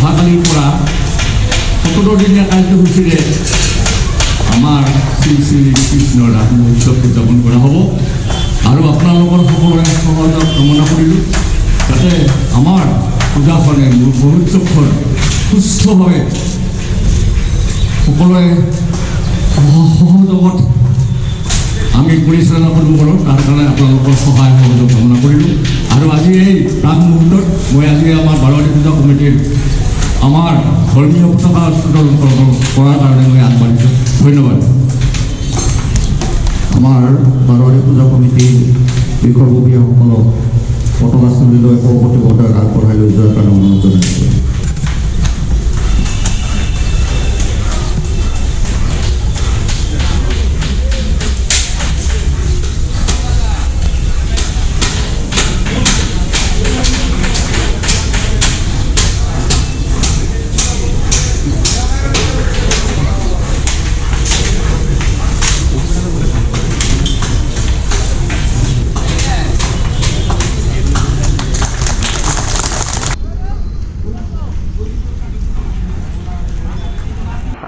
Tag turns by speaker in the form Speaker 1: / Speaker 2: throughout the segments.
Speaker 1: অহাকালিৰ পৰা 17 দিনীয়া কাৰ্যসূচীৰে আমাৰ শ্ৰী শ্ৰী কৃষ্ণ ৰাস মহোৎসৱ উদযাপন কৰা হ'ব আৰু আপোনালোকৰ সকলোৰে সহযোগ কামনা কৰিলোঁ যাতে আমাৰ পূজাখনে মহোৎসৱখন সুস্থভাৱে সকলোৱে সহযোগত আমি পৰিচালনা কৰিব পাৰোঁ তাৰ কাৰণে আপোনালোকৰ সহায় সহযোগ কামনা কৰিলোঁ আৰু আজি এই প্ৰাক মুহূৰ্তত মই আজি আমাৰ বাৰৱাৰী পূজা কমিটিৰ আমাৰ ধৰ্মীয় পতাকা উত্তোলন কৰাৰ কাৰণে মই আগবাঢ়িছোঁ ধন্যবাদ
Speaker 2: আমাৰ বাৰৱাৰী পূজা কমিটিৰ বিষয়ববীয়াসকলক পতাকাস্থলীলৈ পৰৱৰ্তী আগবঢ়াই লৈ যোৱাৰ কাৰণে অনুৰোধ জনাইছোঁ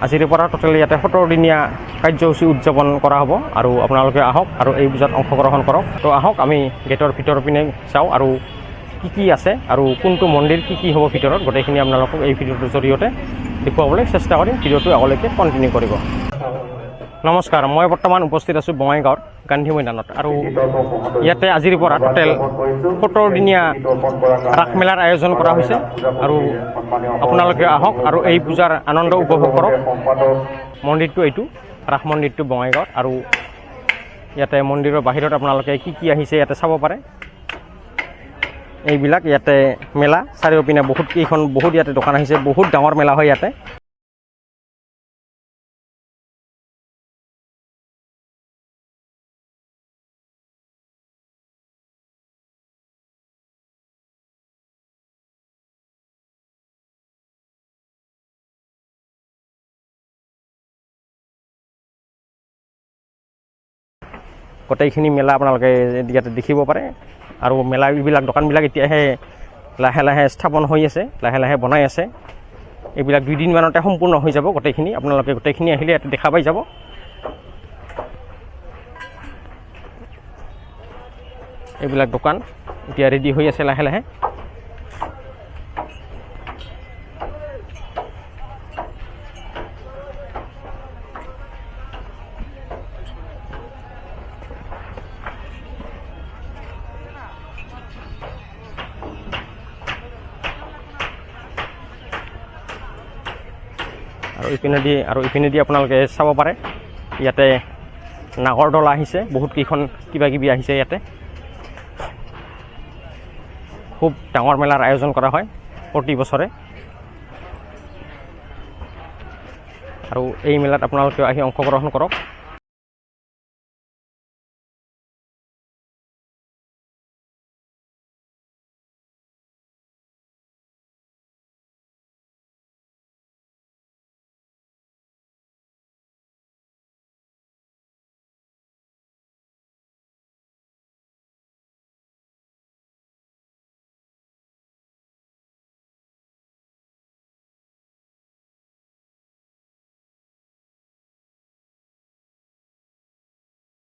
Speaker 3: আজিৰ পৰা টোটেলি ইয়াতে 17 দিনীয়া কাৰ্যসূচী উদযাপন কৰা হ'ব আৰু আপোনালোকে আহক আৰু এই পূজাত অংশগ্ৰহণ কৰক তো আহক আমি গেটৰ ভিতৰৰ পিনে চাওঁ আৰু কি আছে আৰু কোনটো মন্দিৰ কি হ'ব ভিতৰত গোটেইখিনি আপোনালোকক এই ভিডিঅ'টোৰ জৰিয়তে দেখুৱাবলৈ চেষ্টা কৰিম ভিডিঅ'টো আগলৈকে কণ্টিনিউ কৰিব নমস্কাৰ মই বৰ্তমান উপস্থিত আছোঁ বঙাইগাঁৱৰ গান্ধী মৈদানত আৰু ইয়াতে আজিৰ পৰা টোটেল 17 দিনীয়া ৰাস মেলাৰ আয়োজন কৰা হৈছে আৰু আপোনালোকে আহক আৰু এই পূজাৰ আনন্দ উপভোগ কৰক মন্দিৰটো এইটো ৰাস মন্দিৰটো বঙাইগাঁৱত আৰু ইয়াতে মন্দিৰৰ বাহিৰত আপোনালোকে কি আহিছে ইয়াতে চাব পাৰে এইবিলাক ইয়াতে মেলা চাৰিওপিনে বহুত ইয়াতে দোকান আহিছে বহুত ডাঙৰ মেলা হয় ইয়াতে গোটেইখিনি মেলা আপোনালোকে ইয়াতে দেখিব পাৰে আৰু মেলা এইবিলাক দোকানবিলাক এতিয়াহে লাহে লাহে স্থাপন হৈ আছে লাহে লাহে বনাই আছে এইবিলাক 2 দিনমানতে সম্পূৰ্ণ হৈ যাব গোটেইখিনি আপোনালোকে গোটেইখিনি আহিলে ইয়াতে দেখা পাই যাব এইবিলাক দোকান এতিয়া ৰেডি হৈ আছে লাহে লাহে আৰু ইপিনেদি আপোনালোকে চাব পাৰে ইয়াতে নাগৰদল আহিছে বহুত কেইখন কিবা আহিছে ইয়াতে খুব ডাঙৰ মেলাৰ আয়োজন কৰা হয় প্ৰতি বছৰে আৰু এই মেলাত আপোনালোকে আহি অংশগ্ৰহণ কৰক